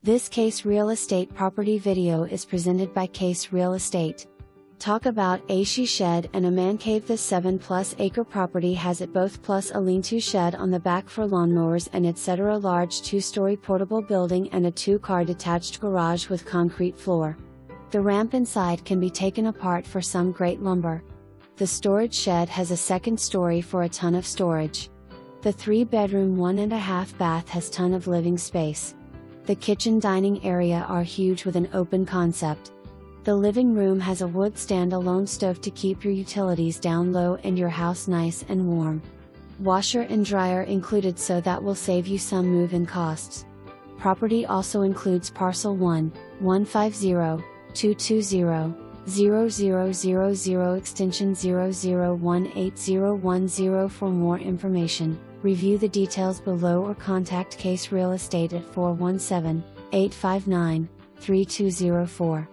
This Case Real Estate property video is presented by Case Real Estate. Talk about a she shed and a man cave. This 7+ acre property has it both, plus a lean-to shed on the back for lawnmowers and etc. Large 2-story portable building and a 2-car detached garage with concrete floor. The ramp inside can be taken apart for some great lumber. The storage shed has a second story for a ton of storage. The 3-bedroom 1.5 bath has ton of living space. The kitchen dining area are huge with an open concept. The living room has a wood stand-alone stove to keep your utilities down low and your house nice and warm. Washer and dryer included, so that will save you some move-in costs. Property also includes parcel 1-150-220-0000 extension 0018010. For more information, review the details below or contact Case Real Estate at 417-859-3204.